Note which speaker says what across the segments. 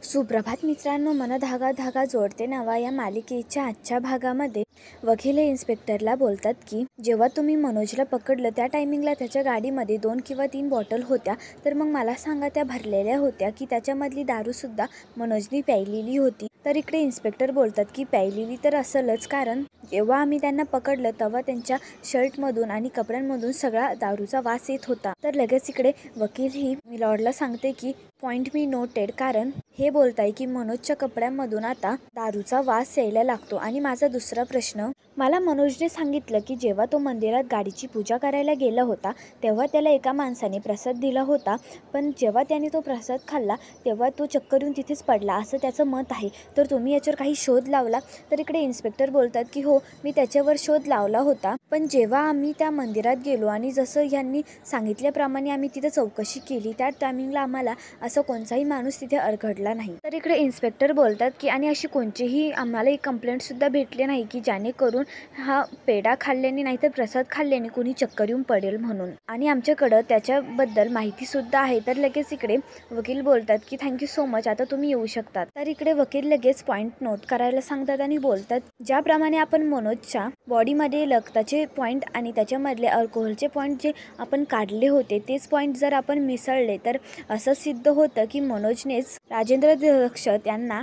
Speaker 1: सुप्रभात मित्रांनो, मन धागा धागा जोडते नवा या मालिकेच्या आजच्या भागामध्ये वकील हे इन्स्पेक्टरला बोलतात की जेव्हा तुम्ही मनोजला पकडलं त्या टायमिंगला त्याच्या गाडीमध्ये 2 किंवा 3 बॉटल होत्या, तर मग मला सांगा त्या भरलेल्या होत्या की त्याच्यामधली दारूसुद्धा मनोजनी प्यायलेली होती. तर इकडे इन्स्पेक्टर बोलतात की प्यायलेली तर असेलच, कारण जेव्हा आम्ही त्यांना पकडलं तेव्हा त्यांच्या शर्टमधून आणि कपड्यांमधून सगळा दारूचा वास येत होता. तर लगेच इकडे वकील ही मिलॉर्डला सांगते की पॉइंट मी नोटेड, कारण हे बोलताय की मनोजच्या कपड्यांमधून आता दारूचा वास यायला लागतो. आणि माझा दुसरा प्रश्न, मला मनोजने सांगितलं की जेव्हा तो मंदिरात गाडीची पूजा करायला गेला होता तेव्हा त्याला एका माणसाने प्रसाद दिला होता, पण जेव्हा त्याने तो प्रसाद खाल्ला तेव्हा तो चक्कर येऊन तिथेच पडला असं त्याचं मत आहे. तर तुम्ही याच्यावर काही शोध लावला? तर इकडे इन्स्पेक्टर बोलतात की हो, मी त्याच्यावर शोध लावला होता, पण जेव्हा आम्ही त्या मंदिरात गेलो आणि जसं यांनी सांगितल्याप्रमाणे आम्ही तिथे चौकशी केली त्या टायमिंगला आम्हाला असं कोणताही माणूस तिथे अडखडला नाही. तर इकडे इन्स्पेक्टर बोलतात की आणि अशी कोणतीही आम्हाला एक कंप्लेंटसुद्धा भेटली नाही की जेणेकरून हा पेढा खाल्ल्याने नाही तर प्रसाद खाल्ल्याने कोणी चक्कर येऊन पडेल म्हणून, आणि आमच्याकडं त्याच्याबद्दल माहितीसुद्धा आहे. तर लगेच इकडे वकील बोलतात की थँक्यू सो मच, आता तुम्ही येऊ शकतात. तर इकडे वकील लगेच पॉईंट नोट करायला सांगतात आणि बोलतात ज्याप्रमाणे आपण मनोजच्या बॉडीमध्ये रक्ताचे पॉईंट आणि त्याच्यामधले अल्कोहोलचे पॉईंट जे आपण काढले होते तेच पॉईंट जर आपण मिसळले तर असं सिद्ध होतं की मनोजनेच राजेंद्र दीक्षित यांना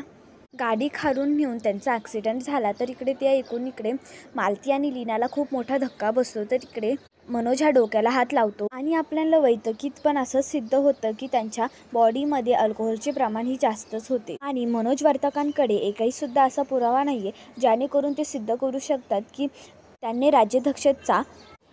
Speaker 1: गाडी खारून नेऊन त्यांचा ॲक्सिडेंट झाला. तर इकडे ते ऐकून इकडे मालती आणि लीनाला खूप मोठा धक्का बसतो. तर इकडे मनोज हा डोक्याला हात लावतो आणि आपल्याला वैद्यकीत पण असं सिद्ध होतं की त्यांच्या बॉडीमध्ये अल्कोहोलचे प्रमाण ही जास्तच होते. आणि मनोज वर्तकांकडे एकही सुद्धा असा पुरावा नाहीये जेणेकरून ते सिद्ध करू शकतात की त्यांनी राज्याध्यक्षाचा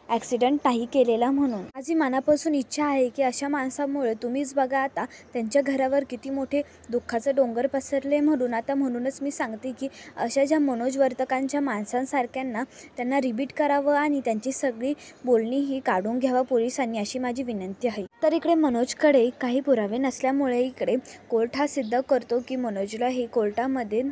Speaker 1: ॲक्सिडेंट नाही केलेला म्हणून. माझी मनापासून इच्छा आहे की अशा माणसामुळे तुम्हीच बघा आता त्यांच्या घरावर किती मोठे दुःखाचं डोंगर पसरले म्हणून. आता म्हणूनच मी सांगते की अशा ज्या मनोज वर्तकांच्या माणसांसारख्यांना त्यांना रिपीट करावं आणि त्यांची सगळी बोलणी ही काढून घ्यावा पोलिसांनी, अशी माझी विनंती आहे. तर इकडे मनोजकडे काही पुरावे नसल्यामुळे इकडे कोर्ट हा सिद्ध करतो की मनोजला हे कोर्टामध्ये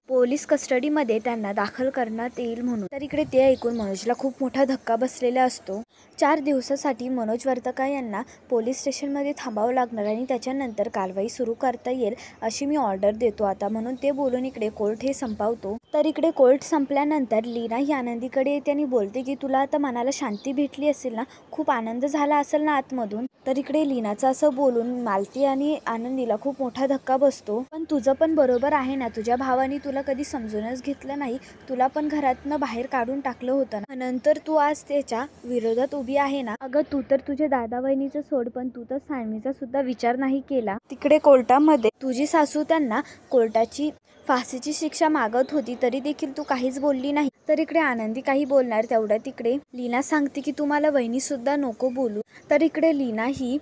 Speaker 1: पोलीस कस्टडीमध्ये त्यांना दाखल करण्यात येईल म्हणून. तर इकडे ते ऐकून मनोजला खूप मोठा धक्का बसलेला असतो. 4 दिवसासाठी मनोज वर्तका यांना पोलीस स्टेशनमध्ये थांबावं लागणार आणि त्याच्यानंतर कारवाई सुरू करता येईल अशी मी ऑर्डर देतो आता, म्हणून ते बोलून इकडे कोर्ट हे संपवतो. तर इकडे कोर्ट संपल्यानंतर लीना ही आनंदीकडे येते आणि बोलते की तुला आता मनाला शांती भेटली असेल ना, खूप आनंद झाला असेल ना आतमधून. तर इकडे लीनाचं असं बोलून मालती आणि आनंदीला खूप मोठा धक्का बसतो. पण तुझं पण बरोबर आहे ना, तुझ्या भावाने तुला कधी समजूनच घेतलं नाही, तुला पण घरातनं बाहेर काढून टाकलं होतं ना, नंतर तू आज त्याच्या विरोधात उभी आहे ना. अगं तू तर तुझ्या दादा वहिनीचं सोड, पण तू तर सानवीचा सुद्धा विचार नाही केला. तिकडे कोर्टामध्ये तुझी सासू त्यांना कोर्टाची फाशीची शिक्षा मागत होती तरी देखील तू काहीच बोलली नाही. तर इकडे आनंदी काही बोलणार तेवढ्या तिकडे लीना सांगते की तुम्हाला वहिनी सुद्धा नको बोलू. तर इकडे लीना ही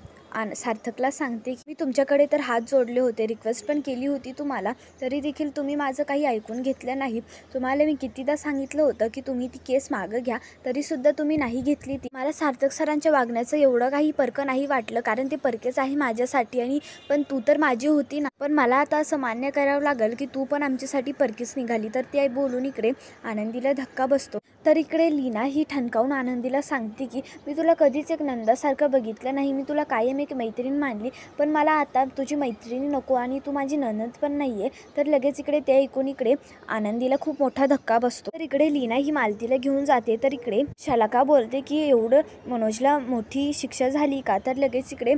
Speaker 1: सार्थकला सांगते की मी तुमच्याकडे तर हात जोडले होते, रिक्वेस्ट पण केली होती तुम्हाला, तरी देखील तुम्ही माझं काही ऐकून घेतलं नाही. तुम्हाला मी कितीदा सांगितलं होतं की तुम्ही ती केस मागं घ्या, तरीसुद्धा तुम्ही नाही घेतली ती. मला सार्थक सरांच्या वागण्याचं एवढं काही परकं नाही वाटलं, कारण ते परकेच आहे माझ्यासाठी, आणि पण तू तर माझी होती ना. पण मला आता असं मान्य करावं लागेल की तू पण आमच्यासाठी परकीच निघाली. तर ते बोलून इकडे आनंदीला धक्का बसतो. तर इकडे लीना ही ठणकावून आनंदीला सांगते की मी तुला कधीच एक नंदासारखं बघितलं नाही, मी तुला कायम एक मैत्रीण मानली, पण मला आता तुझी मैत्रिणी नको आणि तू माझी नणंद पण नाही आहे. तर लगेच इकडे ते ऐकून इकडे आनंदीला खूप मोठा धक्का बसतो. तर इकडे लीना ही मालतीला घेऊन जाते. तर इकडे शलाका बोलते की एवढं मनोजला मोठी शिक्षा झाली का? तर लगेच इकडे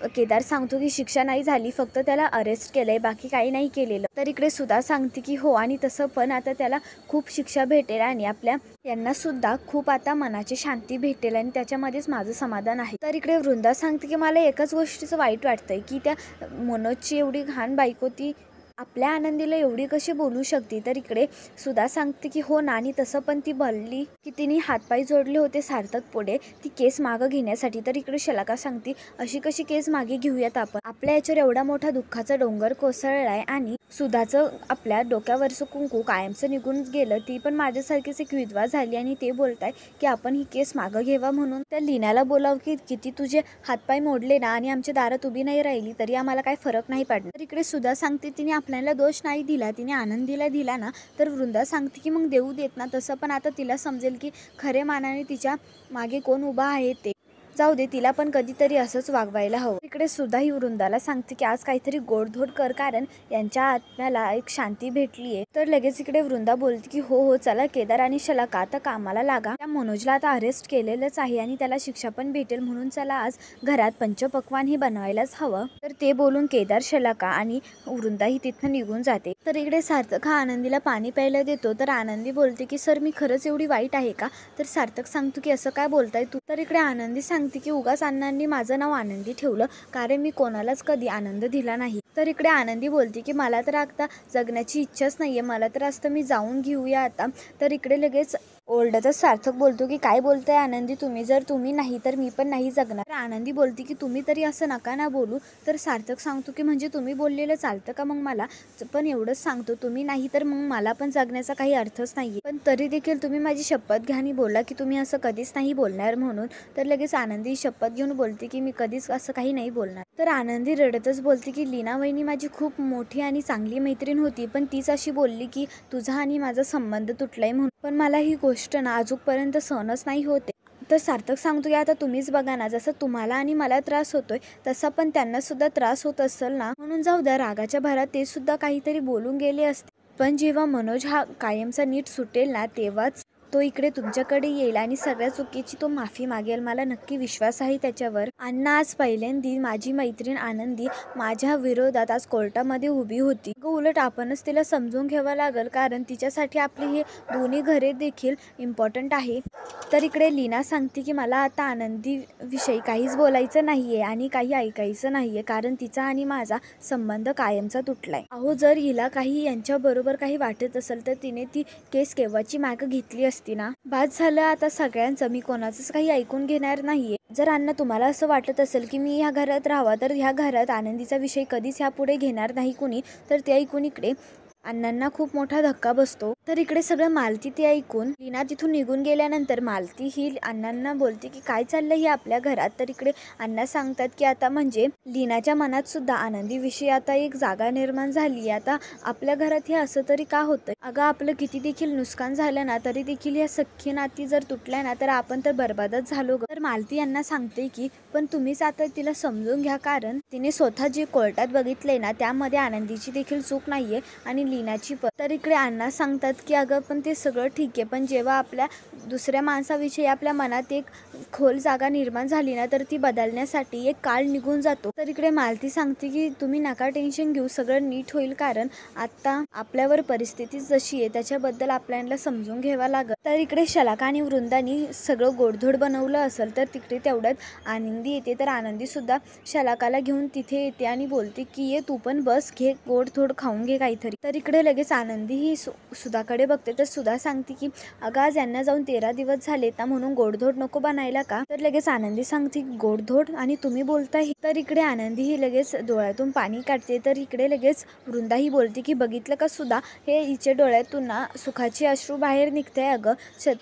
Speaker 1: केदार सांगतो की शिक्षा नाही झाली, फक्त त्याला अरेस्ट केलंय, बाकी काही नाही केलेलं. तर इकडे सुद्धा सांगते की हो, आणि तसं पण आता त्याला खूप शिक्षा भेटेल आणि आपल्या यांना सुद्धा खूप आता मनाची शांती भेटेल आणि त्याच्यामध्येच माझं समाधान आहे. तर इकडे वृंदा सांगते की मला एकाच गोष्टीचं वाईट वाटतंय की त्या मनोजची एवढी घाण बायको ती आपल्या आनंदीला एवढी कशी बोलू शकते. तर इकडे सुद्धा सांगते की हो ना, आणि तसं पण ती बोलली की तिने हातपाय जोडले होते सार्थक पुढे ती केस मागं घेण्यासाठी. तर इकडे शलाका सांगते अशी कशी केस मागे घेऊयात आपण, आपल्या याच्यावर एवढा मोठा दुःखाचा डोंगर कोसळलाय आणि सुधाचं आपल्या डोक्यावरचं कुंकू कायमचं निघून गेलं, ती पण माझ्यासारखीच एक विधवा झाली आणि ते बोलताय की आपण ही केस मागं घ्यावा म्हणून. त्या लीनाला बोलाव की किती तुझे हातपाय मोडले ना आणि आमच्या दारात उभी नाही राहिली तरी आम्हाला काय फरक नाही पडणार. तर इकडे सुद्धा सांगते तिने आपल्याला दोष नाही दिला, तिने आनंदीला दिला ना. तर वृंदा सांगते की मग देऊ देत ना, तसं पण आता तिला समजेल की खरे मानाने तिच्या मागे कोण उभा आहे ते. जाऊ दे, तिला पण कधीतरी असंच वागवायला हवं. इकडे सुद्धा ही वृंदाला सांगते की आज काहीतरी गोडधोड कर, कारण यांच्या आत्म्याला एक शांती भेटलीये. तर लगेच इकडे वृंदा बोलते की हो चला केदार आणि शलाका आता कामाला लागा. त्या मनोजला आता अरेस्ट केलेलंच आहे आणि त्याला शिक्षा पण भेटेल, म्हणून चला आज घरात पंचपक्वान ही बनवायलाच हवं. तर ते बोलून केदार, शलाका आणि वृंदा ही तिथनं निघून जाते. तर इकडे सार्थक हा आनंदीला पाणी प्यायला देतो. तर आनंदी बोलते की सर मी खरंच एवढी वाईट आहे का? तर सार्थक सांगतो की असं काय बोलताय तू? तर इकडे आनंदी सांगते की उगाच अण्णांनी माझं नाव आनंदी ठेवलं, कारण मी कोणालाच कधी आनंद दिला नाही. तर इकडे आनंदी बोलते की मला तर आता जगण्याची इच्छाच नाहीये, मला तर असतं मी जाऊन घेऊया आता. तर इकडे लगेच ओरडतच सार्थक बोलतो की काय बोलताय आनंदी तुम्ही? जर तुम्ही नाही तर मी पण नाही जगणार. तर आनंदी बोलते की तुम्ही तरी असं नका ना बोलू. तर सार्थक सांगतो की म्हणजे तुम्ही बोललेलं चालतं का? मग मला पण एवढंच सांगतो, तुम्ही नाही तर मग मला पण जगण्याचा काही अर्थच नाहीये. पण तरी देखील तुम्ही माझी शपथ घ्या आणि बोला की तुम्ही असं कधीच नाही बोलणार म्हणून. तर लगेच आनंदी शपथ घेऊन बोलते की मी कधीच असं काही नाही बोलणार. तर आनंदी रडतच बोलते की लीना वहिनी माझी खूप मोठी आणि चांगली मैत्रीण होती, पण तीच अशी बोलली की तुझा आणि माझा संबंध तुटलाय म्हणून. पण मला ही गोष्ट ना अजूनपर्यंत सहनच नाही होते. तर सार्थक सांगतो की आता तुम्हीच बघा ना, जसं तुम्हाला आणि मला त्रास होतोय तसा पण त्यांना सुद्धा त्रास होत असेल ना, म्हणून जाऊ द्या, रागाच्या भरात ते सुद्धा काहीतरी बोलून गेले असते. पण जेव्हा मनोज हा कायमचा नीट सुटेल ना, तेव्हाच तो इकडे तुमच्याकडे येईल आणि सगळ्या चुकीची तो माफी मागेल. मला नक्की विश्वास आहे त्याच्यावर. अण्णा आज पहिल्यांदी माझी मैत्रीण आनंदी माझ्या विरोधात आज कोर्टामध्ये उभी होती. उलट आपणच तिला समजून घ्यावं लागेल, कारण तिच्यासाठी आपली हे दोन्ही घरे देखील इम्पॉर्टंट आहे. तर इकडे लीना सांगते की मला आता आनंदी विषयी काहीच बोलायचं नाहीये आणि काही ऐकायचं नाहीये, कारण तिचा आणि माझा संबंध कायमचा तुटलाय. अहो जर हिला काही यांच्याबरोबर काही वाटत असेल तर तिने ती केस केव्हाची मागं घेतली असती ना. बाद झालं आता सगळ्यांचं, मी कोणाचंच काही ऐकून घेणार नाहीये. जर अण्णा तुम्हाला असं वाटत असेल की मी ह्या घरात राहावं, तर ह्या घरात आनंदीचा विषय कधीच ह्यापुढे घेणार नाही कुणी. तर ते ऐकून इकडे अण्णांना खूप मोठा धक्का बसतो. तर इकडे सगळं मालती ते ऐकून लीना तिथून निघून गेल्यानंतर मालती ही अण्णांना बोलते की काय चाललंय हे आपल्या घरात. तर इकडे अण्णा सांगतात की आता म्हणजे लीनाच्या मनात सुद्धा आनंदीविषयी आता एक जागा निर्माण झाली. आता आपल्या घरात हे असं तरी का होतंय? अगं आपलं किती देखील नुकसान झालं ना, तरी देखील या सख्खी नाती जर तुटल्या ना, तर आपण तर बरबादच झालो. तर मालती यांना सांगते की पण तुम्हीच आता तिला समजून घ्या, कारण तिने स्वतः जे कोर्टात बघितलंय ना, त्यामध्ये आनंदीची देखील चूक नाहीये आणि लीनाची पण. तर इकडे अण्णा सांगतात की अगं पण ते सगळं ठीक आहे, पण जेव्हा आपल्या दुसऱ्या माणसाविषयी आपल्या मनात एक खोल जागा निर्माण झाली ना, तर ती बदलण्यासाठी एक काळ निघून जातो. तर इकडे मालती सांगते की तुम्ही नका टेन्शन घेऊ, सगळं नीट होईल, कारण आता आपल्यावर परिस्थिती जशी आहे त्याच्याबद्दल आपल्याला समजून घ्यावा लागत. तर इकडे शलाका आणि वृंदानी सगळं गोडधोड बनवलं असेल, तर तिकडे तेवढ्यात आनंदी येते. तर आनंदी सुद्धा शलाकाला घेऊन तिथे येते आणि बोलते की ये तू पण बस, घे गोडधोड खाऊन घे काहीतरी. तर इकडे लगेच आनंदी ही सुधाकडे बघते. तर सुधा सांगते की अगं आज यांना जाऊन 13 दिवस झालेत ना, म्हणून गोडधोड नको बनायला का? तर लगेच आनंदी सांगते गोडधोड आणि तुम्ही बोलताय. तर इकडे आनंदी ही लगेच डोळ्यातून पाणी काढते. तर इकडे लगेच वृंदा ही बोलते की बघितलं का सुधा, हे हिच्या डोळ्यातून ना सुखाची अश्रू बाहेर निघते अगं.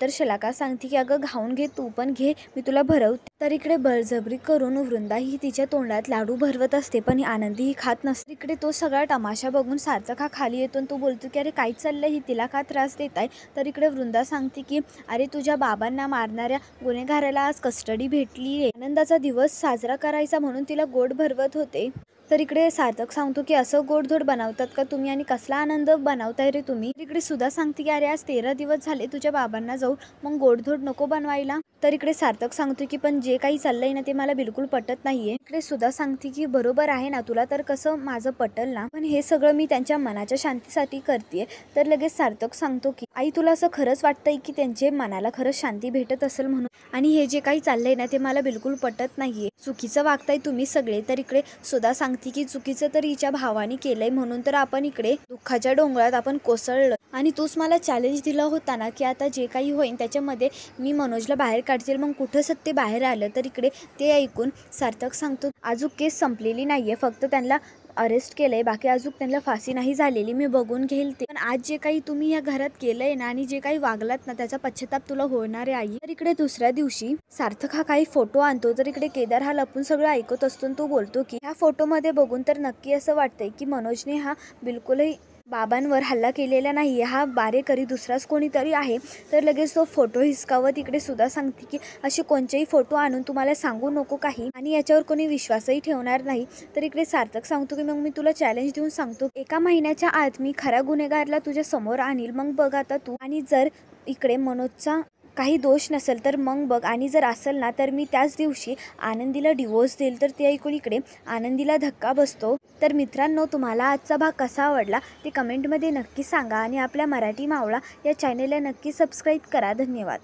Speaker 1: तर शलाका सांगते की अगं खाऊन घे, तू पण घे, मी तुला भरवते. तर इकडे बळजबरी करून वृंदा ही तिच्या तोंडात लाडू भरवत असते, पण आनंदी ही खात नसते. इकडे तो सगळा तमाशा बघून सार्थक हा खाली येतो. तो बोलतो की अरे काय चाललंय, ही तिला का त्रास देताय? तर इकडे वृंदा सांगते की अरे तुझ्या बाबांना मारणाऱ्या गुन्हेगाराला आज कस्टडी भेटली आहे, आनंदाचा दिवस साजरा करायचा म्हणून तिला गोड भरवत होते. तर इकडे सार्थक सांगतो की असं गोडधोड बनवतात का तुम्ही आणि कसला आनंद बनवताय रे तुम्ही? इकडे सुद्धा सांगते की अरे आज 13 दिवस झाले तुझ्या बाबांना जाऊन, मग गोडधोड नको बनवायला. तर इकडे सार्थक सांगतो की पण जे काही चाललंय ना ते मला बिलकुल पटत नाहीये. इकडे सुद्धा सांगते की बरोबर आहे ना, तुला तर कसं माझं पटल ना, पण हे सगळं मी त्यांच्या मनाच्या शांतीसाठी करतेय. तर लगेच सार्थक सांगतो की आई तुला असं खरंच वाटतंय की त्यांच्या मनाला खरंच शांती भेटत असेल म्हणून? आणि हे जे काही चाललंय ना ते मला बिलकुल पटत नाहीये, चुकीचं वागताय तुम्ही सगळे. तर इकडे सुद्धा सांगते की चुकीचं तर हिच्या भावाने केलंय, म्हणून तर आपण इकडे दुःखाच्या डोंगरात आपण कोसळलो. आणि तूच मला चॅलेंज दिला होता ना की आता जे काही होईल त्याच्यामध्ये मी मनोजला बाहेर काढतील, मग कुठं सत्य बाहेर आलं. तर इकडे ते ऐकून सार्थक सांगतो अजून केस संपलेली नाहीये, फक्त त्यांना अरेस्ट केलंय, बाकी अजून त्यांना फाशी नाही झालेली, मी बघून घेईल ते. पण आज जे काही तुम्ही या घरात केलंय ना आणि जे काही वागलात ना त्याचा पश्चाताप तुला होणार आहे आई. तर इकडे दुसऱ्या दिवशी सार्थक हा काही फोटो आणतो. तर इकडे केदार हा लपून सगळं ऐकत असतो. तो बोलतो की ह्या फोटोमध्ये बघून तर नक्की असं वाटतंय की मनोजने हा बिलकुलही बाबांवर हल्ला केलेला नाही, हा बारेकरी दुसराच कोणीतरी आहे, तर लगेच तो फोटो हिसकावत इकडे सुद्धा सांगते की असे कोणतेही फोटो आणून तुम्हाला सांगू नको काही, आणि याच्यावर कोणी विश्वासही ठेवणार नाही. तर इकडे सार्थक सांगतो की मग मी तुला चॅलेंज देऊन सांगतो, 1 महिन्याच्या आत मी खऱ्या गुन्हेगारला तुझ्या समोर आणील, मग बघ आता तू. आणि जर इकडे मनोजचा काही दोष नसेल तर मग बघ, आणि जर असेल ना तर मी त्याच दिवशी आनंदीला डिवोर्स देईल. तर ते ऐकून इकडे आनंदीला धक्का बसतो. तर मित्रांनो, तुम्हाला आजचा भाग कसा आवडला ते कमेंटमध्ये नक्की सांगा, आणि आपल्या मराठी मावळा या चॅनेलला नक्की सबस्क्राईब करा. धन्यवाद.